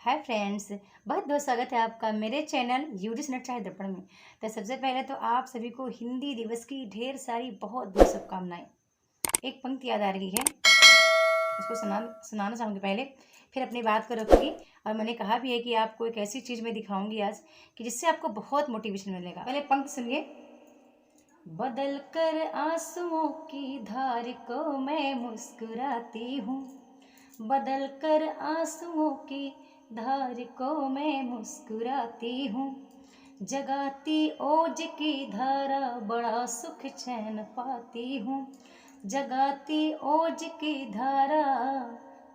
Hi friends, बहुत बहुत स्वागत है आपका मेरे चैनल यूडी स्नट चाहे दर्पण में। तो सबसे पहले तो आप सभी को हिंदी दिवस की ढेर सारी बहुत बहुत शुभकामनाएं। एक पंक्ति याद आ रही है, उसको सुनाना चाहूँगी पहले, फिर अपनी बात को रखूँगी। और मैंने कहा भी है कि आपको एक ऐसी चीज़ मैं दिखाऊंगी आज कि जिससे आपको बहुत मोटिवेशन मिलेगा। पहले पंक्ति सुनिए। बदल कर आंसुओं की धार को मैं मुस्कुराती हूँ, बदल कर आंसुओं की धार को मैं मुस्कुराती हूँ, जगाती ओज की धारा बड़ा सुख चैन पाती हूँ, जगाती ओज की धारा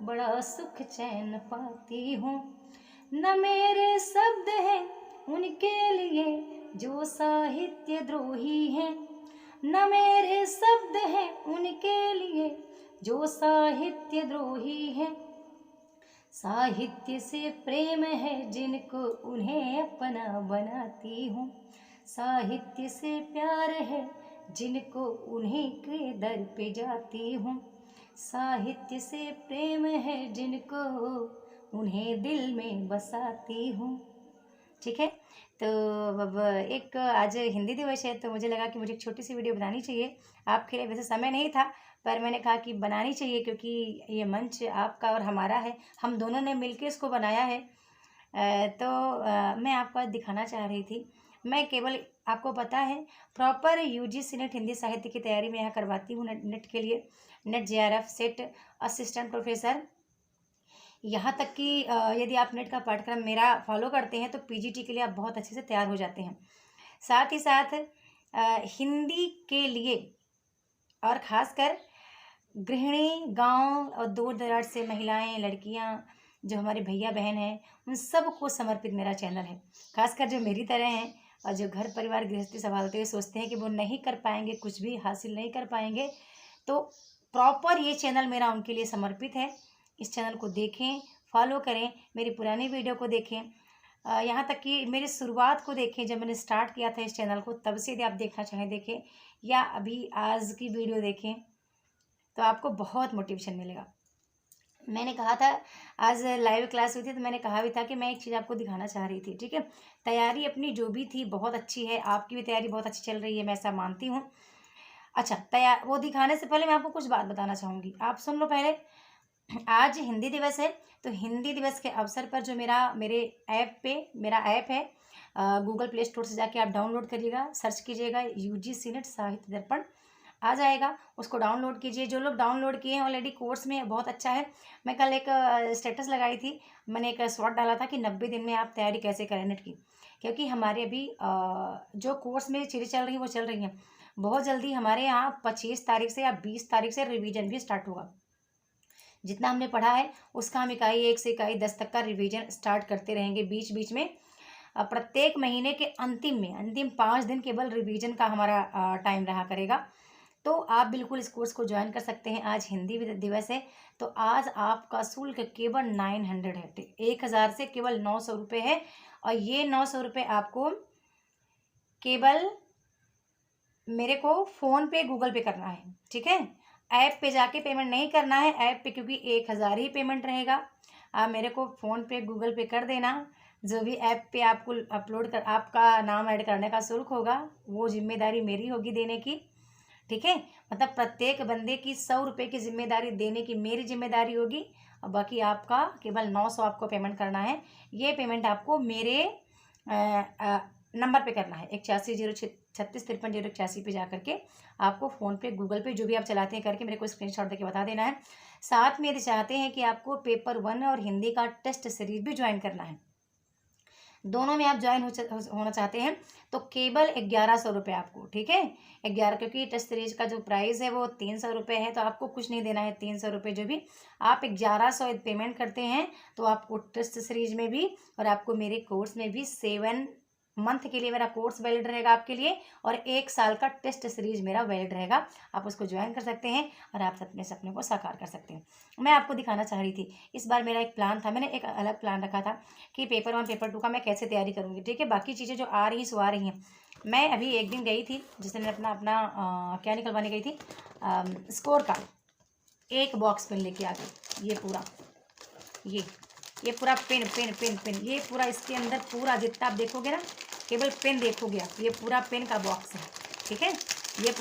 बड़ा सुख चैन पाती हूँ। न मेरे शब्द हैं उनके लिए जो साहित्य द्रोही हैं, न मेरे शब्द हैं उनके लिए जो साहित्य द्रोही है। साहित्य से प्रेम है जिनको उन्हें अपना बनाती हूँ, साहित्य से प्यार है जिनको उन्हीं के दर पे जाती हूँ, साहित्य से प्रेम है जिनको उन्हें दिल में बसाती हूँ। ठीक है, तो अब एक आज हिंदी दिवस है तो मुझे लगा कि मुझे एक छोटी सी वीडियो बनानी चाहिए। आपके लिए वैसे समय नहीं था, पर मैंने कहा कि बनानी चाहिए क्योंकि ये मंच आपका और हमारा है, हम दोनों ने मिलकर इसको बनाया है। मैं आपको आज दिखाना चाह रही थी। मैं केवल, आपको पता है, प्रॉपर यूजीसी नेट हिंदी साहित्य की तैयारी मैं यहाँ करवाती हूँ। नेट के लिए net JRF set assistant professor, यहाँ तक कि यदि आप नेट का पाठ्यक्रम मेरा फॉलो करते हैं तो पीजीटी के लिए आप बहुत अच्छे से तैयार हो जाते हैं। साथ ही साथ हिंदी के लिए और ख़ासकर गृहिणी, गांव और दूर दराज से महिलाएं, लड़कियां, जो हमारे भैया बहन हैं, उन सब को समर्पित मेरा चैनल है। खासकर जो मेरी तरह हैं और जो घर परिवार गृहस्थी संभालते हुए सोचते हैं कि वो नहीं कर पाएंगे, कुछ भी हासिल नहीं कर पाएंगे, तो प्रॉपर ये चैनल मेरा उनके लिए समर्पित है। इस चैनल को देखें, फॉलो करें, मेरी पुरानी वीडियो को देखें, यहाँ तक कि मेरी शुरुआत को देखें। जब मैंने स्टार्ट किया था इस चैनल को, तब से यदि आप देखना चाहें देखें, या अभी आज की वीडियो देखें, तो आपको बहुत मोटिवेशन मिलेगा। मैंने कहा था, आज लाइव क्लास हुई थी तो मैंने कहा भी था कि मैं एक चीज़ आपको दिखाना चाह रही थी। ठीक है, तैयारी अपनी जो भी थी बहुत अच्छी है, आपकी भी तैयारी बहुत अच्छी चल रही है, मैं ऐसा मानती हूँ। अच्छा, वो दिखाने से पहले मैं आपको कुछ बात बताना चाहूँगी, आप सुन लो पहले। आज हिंदी दिवस है, तो हिंदी दिवस के अवसर पर जो मेरे मेरा ऐप है, गूगल प्ले स्टोर से जाके आप डाउनलोड करिएगा, सर्च कीजिएगा यूजीसी नेट साहित्य दर्पण, आ जाएगा। उसको डाउनलोड कीजिए। जो लोग डाउनलोड किए हैं ऑलरेडी, कोर्स में बहुत अच्छा है। मैं कल एक स्टेटस लगाई थी, मैंने एक शॉर्ट डाला था कि 90 दिन में आप तैयारी कैसे करें नेट की, क्योंकि हमारे अभी जो कोर्स में चीज़ें चल रही हैं वो चल रही हैं। बहुत जल्दी हमारे यहाँ 25 तारीख से या 20 तारीख से रिवीजन भी स्टार्ट होगा। जितना हमने पढ़ा है उसका हम इकाई 1 से इकाई 10 तक का रिवीजन स्टार्ट करते रहेंगे बीच बीच में। प्रत्येक महीने के अंतिम 5 दिन केवल रिवीजन का हमारा टाइम रहा करेगा। तो आप बिल्कुल इस कोर्स को ज्वाइन कर सकते हैं। आज हिंदी दिवस है, तो आज आपका शुल्क केवल 900 है, 1000 से केवल 900 रुपये है। और ये 900 रुपये आपको केवल मेरे को फ़ोन पे, गूगल पे करना है। ठीक है, ऐप पे जाके पेमेंट नहीं करना है। ऐप पे क्योंकि 1000 ही पेमेंट रहेगा, आप मेरे को फ़ोन पे, गूगल पे कर देना। जो भी ऐप पे आपको अपलोड कर, आपका नाम ऐड करने का शुल्क होगा, वो जिम्मेदारी मेरी होगी देने की। ठीक है, मतलब प्रत्येक बंदे की 100 रुपये की जिम्मेदारी देने की मेरी जिम्मेदारी होगी, और बाकी आपका केवल 900 आपको पेमेंट करना है। ये पेमेंट आपको मेरे नंबर पे करना है, 810636530181 पे जा करके आपको फ़ोन पे, गूगल पे, जो भी आप चलाते हैं, करके मेरे को स्क्रीनशॉट देके बता देना है। साथ में यदि चाहते हैं कि आपको पेपर 1 और हिंदी का टेस्ट सीरीज भी ज्वाइन करना है, दोनों में आप ज्वाइन होना चाहते हैं, तो केवल 1100 रुपये आपको। ठीक है, 11, क्योंकि टेस्ट सीरीज का जो प्राइस है वो 300 रुपये है, तो आपको कुछ नहीं देना है। 300 रुपये जो भी आप 1100 पेमेंट करते हैं, तो आपको टेस्ट सीरीज में भी और आपको मेरे कोर्स में भी 7 मंथ के लिए मेरा कोर्स वैलिड रहेगा आपके लिए, और 1 साल का टेस्ट सीरीज मेरा वैलिड रहेगा। आप उसको ज्वाइन कर सकते हैं और आप अपने सपने को साकार कर सकते हैं। मैं आपको दिखाना चाह रही थी, इस बार मेरा एक प्लान था, मैंने एक अलग प्लान रखा था कि पेपर 1 पेपर 2 का मैं कैसे तैयारी करूँगी। ठीक है, बाकी चीज़ें जो आ रही सो आ रही हैं। मैं अभी एक दिन गई थी, जिस दिन अपना क्या निकलवाने गई थी, स्कोर का एक बॉक्स पेन लेके आ गई। ये पूरा, ये ये पूरा पेन पेन पेन पेन, ये पूरा इसके अंदर पूरा जितना आप देखोगे ना, केवल पेन देखोगे आप, ये पूरा पेन का बॉक्स है। ठीक है, ये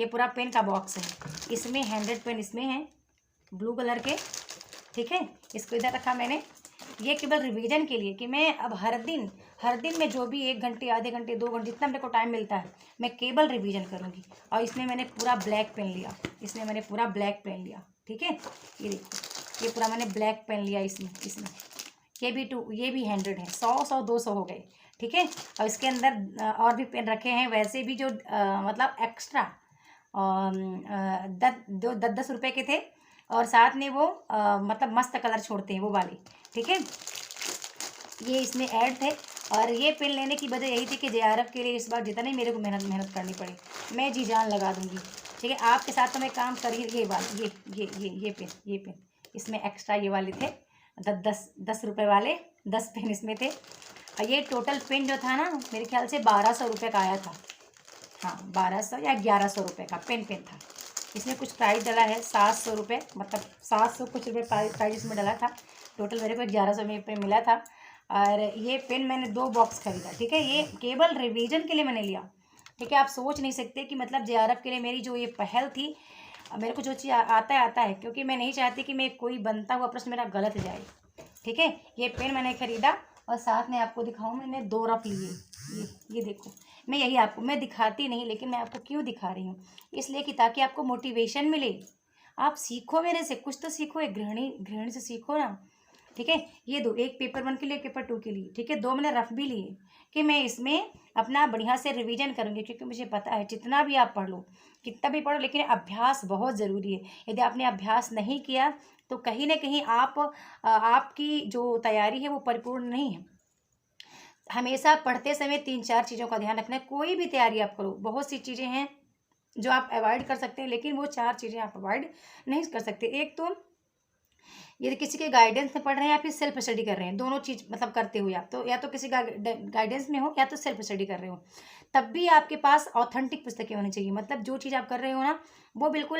पूरा पेन का बॉक्स है। इसमें 100 पेन इसमें है ब्लू कलर के। ठीक है, इसको इधर रखा मैंने। ये केवल रिवीजन के लिए कि मैं अब हर दिन में जो भी 1 घंटे, आधे घंटे, 2 घंटे, जितना मेरे को टाइम मिलता है मैं केवल रिवीजन करूँगी। और इसमें मैंने पूरा ब्लैक पेन लिया। ठीक है, ये देखो, ये पूरा मैंने ब्लैक पेन लिया। इसमें ये भी 100 है। 100 200 हो गए। ठीक है, और इसके अंदर और भी पेन रखे हैं वैसे भी, जो मतलब एक्स्ट्रा 10 रुपये के थे, और साथ में वो मतलब मस्त कलर छोड़ते हैं वो वाले। ठीक है, ये इसमें ऐड थे। और ये पेन लेने की वजह यही थी कि JRF के लिए इस बार जितना ही मेरे को मेहनत करनी पड़े, मैं जी जान लगा दूंगी। ठीक है, आपके साथ तो मैं काम कर ही, ये वाले ये पेन इसमें एक्स्ट्रा ये वाले थे, 10 रुपये वाले 10 पेन इसमें थे। और ये टोटल पेन जो था ना, मेरे ख्याल से 1200 रुपये का आया था। हाँ, 1200 या 1100 रुपये का पेन था। इसमें कुछ प्राइस डला है 700 रुपये, मतलब 700 कुछ रुपये प्राइस इसमें डला था। टोटल मेरे को 1100 में पे मिला था। और ये पेन मैंने 2 बॉक्स खरीदा। ठीक है, ये केवल रिवीजन के लिए मैंने लिया। ठीक है, आप सोच नहीं सकते कि मतलब JRF के लिए मेरी जो ये पहल थी, मेरे को जो चीज़ आता है, क्योंकि मैं नहीं चाहती कि मैं कोई बनता हुआ प्रश्न मेरा गलत जाए। ठीक है, ये पेन मैंने खरीदा। और साथ में आपको दिखाऊँ, मैंने 2 रफ लिए। ये देखो, मैं यही आपको मैं दिखाती नहीं, लेकिन मैं आपको क्यों दिखा रही हूँ, इसलिए कि ताकि आपको मोटिवेशन मिले, आप सीखो मेरे से, कुछ तो सीखो, एक गृहिणी से सीखो ना। ठीक है, ये दो, एक पेपर 1 के लिए, पेपर 2 के लिए। ठीक है, 2 मैंने रफ भी लिए कि मैं इसमें अपना बढ़िया से रिवीजन करूँगी, क्योंकि मुझे पता है जितना भी आप पढ़ लो, कितना भी पढ़ो, लेकिन अभ्यास बहुत ज़रूरी है। यदि आपने अभ्यास नहीं किया तो कहीं ना कहीं आपकी जो तैयारी है वो परिपूर्ण नहीं है। हमेशा पढ़ते समय 3-4 चीज़ों का ध्यान रखना है। कोई भी तैयारी आप करो, बहुत सी चीज़ें हैं जो आप अवॉइड कर सकते हैं, लेकिन वो 4 चीज़ें आप अवॉइड नहीं कर सकते। एक तो यदि किसी के गाइडेंस में पढ़ रहे हैं या फिर सेल्फ स्टडी कर रहे हैं, दोनों चीज़ मतलब करते हुए आप, तो या तो किसी गाइडेंस में हो या तो सेल्फ स्टडी कर रहे हो, तब भी आपके पास ऑथेंटिक पुस्तकें होनी चाहिए। मतलब जो चीज़ आप कर रहे हो ना, वो बिल्कुल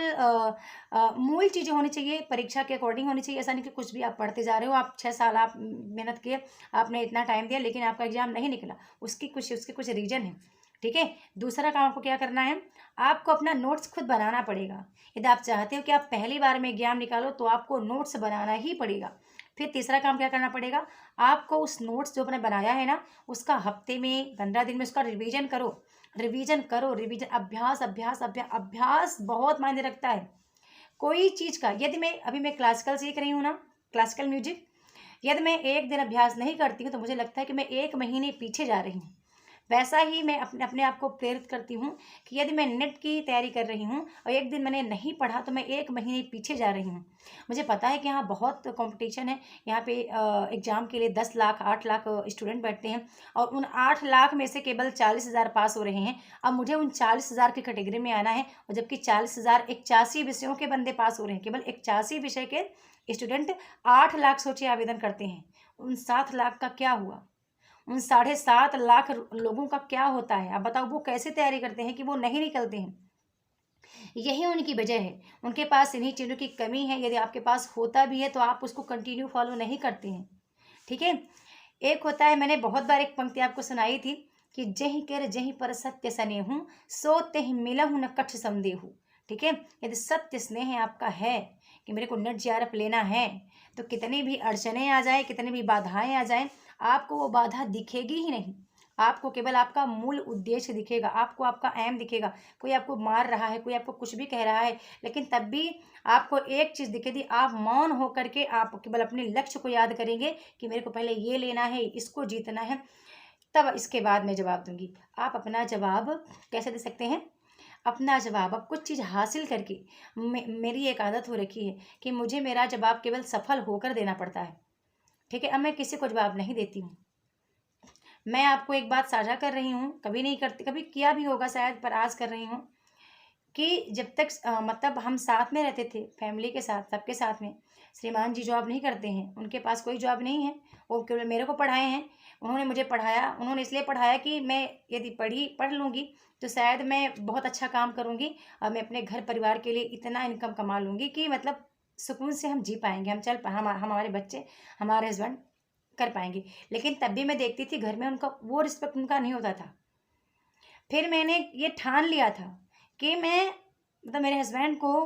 मूल चीज़ें होनी चाहिए, परीक्षा के अकॉर्डिंग होनी चाहिए। ऐसा नहीं कि कुछ भी आप पढ़ते जा रहे हो, आप 6 साल आप मेहनत किए, आपने इतना टाइम दिया, लेकिन आपका एग्जाम नहीं निकला, उसके कुछ रीजन है। ठीक है, दूसरा काम आपको क्या करना है, आपको अपना नोट्स खुद बनाना पड़ेगा। यदि आप चाहते हो कि आप पहली बार में एग्जाम निकालो, तो आपको नोट्स बनाना ही पड़ेगा। फिर तीसरा काम क्या करना पड़ेगा, आपको उस नोट्स जो आपने बनाया है ना, उसका हफ्ते में, 15 दिन में उसका रिवीजन करो। अभ्यास बहुत मायने रखता है। कोई चीज़ का, यदि मैं क्लासिकल सीख रही हूँ ना, क्लासिकल म्यूजिक, यदि मैं 1 दिन अभ्यास नहीं करती हूँ, तो मुझे लगता है कि मैं 1 महीने पीछे जा रही हूँ। वैसा ही मैं अपने आप को प्रेरित करती हूँ कि यदि मैं नेट की तैयारी कर रही हूँ और 1 दिन मैंने नहीं पढ़ा, तो मैं 1 महीने पीछे जा रही हूँ। मुझे पता है कि यहाँ बहुत कंपटीशन है। यहाँ पे एग्ज़ाम के लिए 10 लाख 8 लाख स्टूडेंट बैठते हैं, और उन 8 लाख में से केवल 40,000 पास हो रहे हैं। अब मुझे उन 40,000 की कैटेगरी में आना है, और जबकि 40,000 81 विषयों के बंदे पास हो रहे हैं। केवल 81 विषय के स्टूडेंट 8 लाख सोचिए आवेदन करते हैं। उन 7 लाख का क्या हुआ, उन 7.5 लाख लोगों का क्या होता है? आप बताओ, वो कैसे तैयारी करते हैं कि वो नहीं निकलते हैं? यही उनकी वजह है, उनके पास इन्हीं चीज़ों की कमी है। यदि आपके पास होता भी है तो आप उसको कंटिन्यू फॉलो नहीं करते हैं। ठीक है, एक होता है, मैंने बहुत बार एक पंक्ति आपको सुनाई थी कि जहीं कर जहीं पर सत्य स्नेहु, सो तेहि मिलहु न कछ संदेहु। ठीक है, यदि सत्य स्नेह आपका है कि मेरे को नेट JRF लेना है, तो कितनी भी अड़चने आ जाए, कितनी भी बाधाएं आ जाएं, आपको वो बाधा दिखेगी ही नहीं। आपको केवल आपका मूल उद्देश्य दिखेगा, आपको आपका एम दिखेगा। कोई आपको मार रहा है, कोई आपको कुछ भी कह रहा है, लेकिन तब भी आपको एक चीज़ दिखेगी, आप मौन होकर के आप केवल अपने लक्ष्य को याद करेंगे कि मेरे को पहले ये लेना है, इसको जीतना है, तब इसके बाद मैं जवाब दूंगी। आप अपना जवाब कैसे दे सकते हैं? अपना जवाब अब कुछ चीज़ हासिल करके, मेरी एक आदत हो रखी है कि मुझे मेरा जवाब केवल सफल होकर देना पड़ता है। ठीक है, अब मैं किसी को जवाब नहीं देती हूँ। मैं आपको एक बात साझा कर रही हूँ, कभी नहीं करती, कभी किया भी होगा शायद, पर आज कर रही हूँ कि जब तक मतलब हम साथ में रहते थे, फैमिली के साथ, सबके साथ में, श्रीमान जी जॉब नहीं करते हैं, उनके पास कोई जॉब नहीं है, वो केवल मेरे को पढ़ाए हैं। उन्होंने मुझे पढ़ाया, उन्होंने इसलिए पढ़ाया कि मैं यदि पढ़ लूँगी तो शायद मैं बहुत अच्छा काम करूँगी, और मैं अपने घर परिवार के लिए इतना इनकम कमा लूँगी कि मतलब सुकून से हम जी पाएंगे, हम हमारे बच्चे, हमारे हस्बैंड कर पाएंगे। लेकिन तब भी मैं देखती थी घर में उनका वो रिस्पेक्ट उनका नहीं होता था। फिर मैंने ये ठान लिया था कि मैं मतलब मेरे हस्बैंड को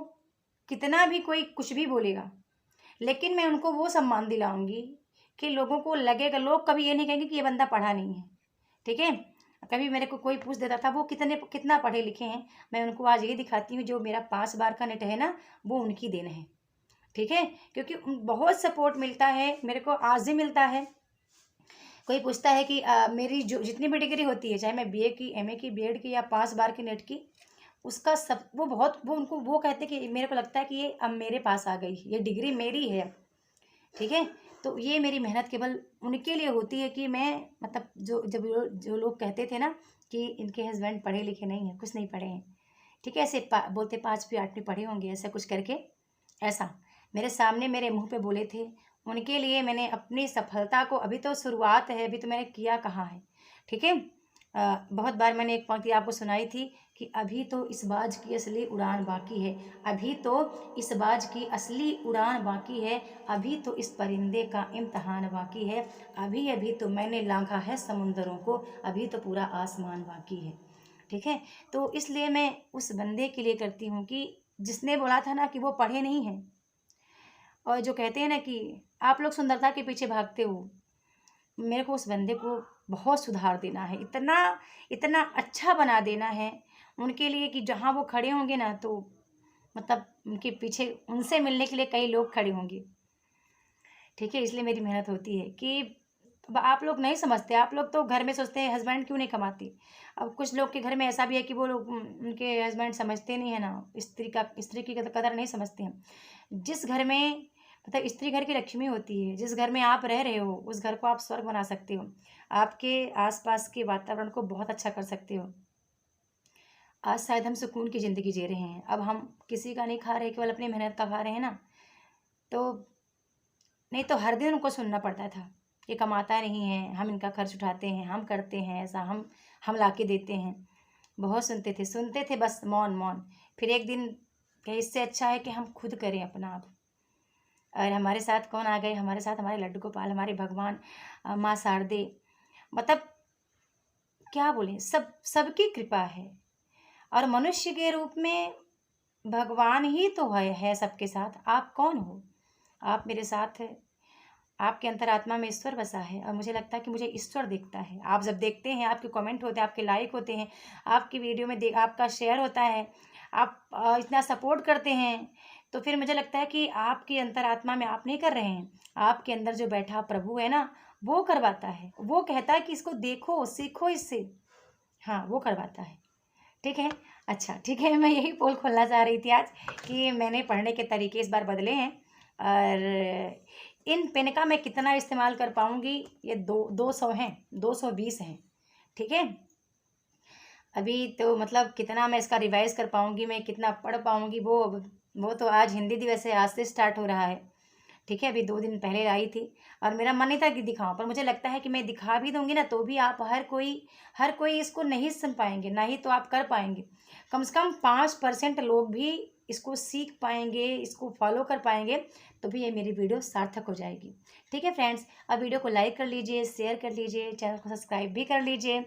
कितना भी कोई कुछ भी बोलेगा, लेकिन मैं उनको वो सम्मान दिलाऊंगी कि लोगों को लगेगा, लोग कभी ये नहीं कहेंगे कि ये बंदा पढ़ा नहीं है। ठीक है। कभी मेरे को कोई पूछ देता था वो कितना पढ़े लिखे हैं, मैं उनको आज ये दिखाती हूँ जो मेरा 5 बार का नेट है ना, वो उनकी देन है। ठीक है। क्योंकि बहुत सपोर्ट मिलता है मेरे को, आज भी मिलता है। कोई पूछता है कि मेरी जो जितनी भी डिग्री होती है, चाहे मैं बीए की, एमए की, बीएड की या 5 बार की नेट की, उसका सब वो उनको वो कहते हैं कि मेरे को लगता है कि ये अब मेरे पास आ गई, ये डिग्री मेरी है। ठीक है। तो ये मेरी मेहनत केवल उनके लिए होती है कि मैं मतलब जो लोग कहते थे ना कि इनके हस्बैंड पढ़े लिखे नहीं हैं, कुछ नहीं पढ़े हैं, ठीक है, ऐसे बोलते 5वीं 8वीं पढ़े होंगे, ऐसा कुछ करके, ऐसा मेरे सामने मेरे मुंह पे बोले थे। उनके लिए मैंने अपनी सफलता को, अभी तो शुरुआत है, अभी तो मैंने किया कहाँ है। ठीक है। बहुत बार मैंने एक पंक्ति आपको सुनाई थी कि अभी तो इस बाज की असली उड़ान बाकी है, अभी तो इस बाज की असली उड़ान बाकी है, अभी तो इस परिंदे का इम्तहान बाकी है, अभी अभी तो मैंने लांघा है समुंदरों को, अभी तो पूरा आसमान बाकी है। ठीक है। तो इसलिए मैं उस बंदे के लिए करती हूँ कि जिसने बोला था ना कि वो पढ़े नहीं हैं, और जो कहते हैं ना कि आप लोग सुंदरता के पीछे भागते हो, मेरे को उस बंदे को बहुत सुधार देना है, इतना इतना अच्छा बना देना है उनके लिए कि जहाँ वो खड़े होंगे ना, तो मतलब उनके पीछे उनसे मिलने के लिए कई लोग खड़े होंगे। ठीक है। इसलिए मेरी मेहनत होती है कि अब आप लोग नहीं समझते, आप लोग तो घर में सोचते हैं हस्बैंड क्यों नहीं कमाती। अब कुछ लोग के घर में ऐसा भी है कि वो लोग उनके हस्बैंड समझते नहीं है ना, स्त्री की कदर नहीं समझते हैं। जिस घर में मतलब स्त्री घर की लक्ष्मी होती है, जिस घर में आप रह रहे हो उस घर को आप स्वर्ग बना सकते हो, आपके आसपास के वातावरण को बहुत अच्छा कर सकते हो। आज शायद हम सुकून की ज़िंदगी जी रहे हैं, अब हम किसी का नहीं खा रहे, केवल अपनी मेहनत का खा रहे हैं ना। तो नहीं तो हर दिन उनको सुनना पड़ता था कि कमाता नहीं है, हम इनका खर्च उठाते हैं, हम करते हैं ऐसा, हम ला के देते हैं। बहुत सुनते थे बस मौन मौन। फिर एक दिन कि इससे अच्छा है कि हम खुद करें अपना आप। और हमारे साथ कौन आ गए, हमारे साथ हमारे लड्डू गोपाल, हमारे भगवान, माँ शारदे, मतलब क्या बोलें, सबकी कृपा है। और मनुष्य के रूप में भगवान ही तो है सबके साथ। आप कौन हो? आप मेरे साथ है, आपके अंतरात्मा में ईश्वर बसा है, और मुझे लगता है कि मुझे ईश्वर दिखता है। आप जब देखते हैं, आपके कमेंट होते हैं, आपके लाइक होते हैं, आपकी वीडियो में आपका शेयर होता है, आप इतना सपोर्ट करते हैं, तो फिर मुझे लगता है कि आपकी अंतरात्मा में आप नहीं कर रहे हैं, आपके अंदर जो बैठा प्रभु है ना, वो करवाता है। वो कहता है कि इसको देखो, सीखो इससे। हाँ, वो करवाता है। ठीक है। अच्छा, ठीक है, मैं यही पोल खोलना चाह रही थी आज कि मैंने पढ़ने के तरीके इस बार बदले हैं, और इन पेन का मैं कितना इस्तेमाल कर पाऊँगी, ये 200 हैं, 220 हैं। ठीक है। अभी तो मतलब कितना मैं इसका रिवाइज़ कर पाऊँगी, मैं कितना पढ़ पाऊँगी, वो तो आज हिंदी दिवस है, आज से स्टार्ट हो रहा है। ठीक है। अभी 2 दिन पहले आई थी, और मेरा मन नहीं था कि दिखाऊँ, पर मुझे लगता है कि मैं दिखा भी दूँगी ना, तो भी आप हर कोई इसको नहीं सुन पाएँगे, ना ही तो आप कर पाएँगे। कम से कम 5% लोग भी इसको सीख पाएँगे, इसको फॉलो कर पाएँगे, तो भी ये मेरी वीडियो सार्थक हो जाएगी। ठीक है फ्रेंड्स, अब वीडियो को लाइक कर लीजिए, शेयर कर लीजिए, चैनल को सब्सक्राइब भी कर लीजिए,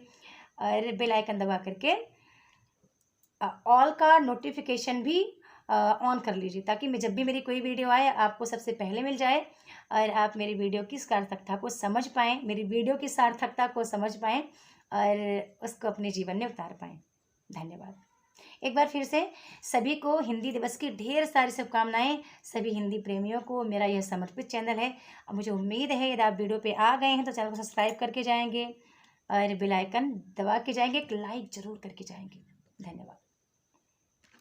और बेल आइकन दबा करके ऑल का नोटिफिकेशन भी ऑन कर लीजिए, ताकि मैं जब भी मेरी कोई वीडियो आए आपको सबसे पहले मिल जाए, और आप मेरी वीडियो की सार्थकता को समझ पाएँ, मेरी वीडियो की सार्थकता को समझ पाएँ, और उसको अपने जीवन में उतार पाएँ। धन्यवाद। एक बार फिर से सभी को हिंदी दिवस की ढेर सारी शुभकामनाएं। सभी हिंदी प्रेमियों को मेरा यह समर्पित चैनल है। अब मुझे उम्मीद है यदि आप वीडियो पे आ गए हैं तो चैनल को सब्सक्राइब करके जाएंगे, और बेल आइकन दबा के जाएंगे, एक लाइक ज़रूर करके जाएंगे। धन्यवाद।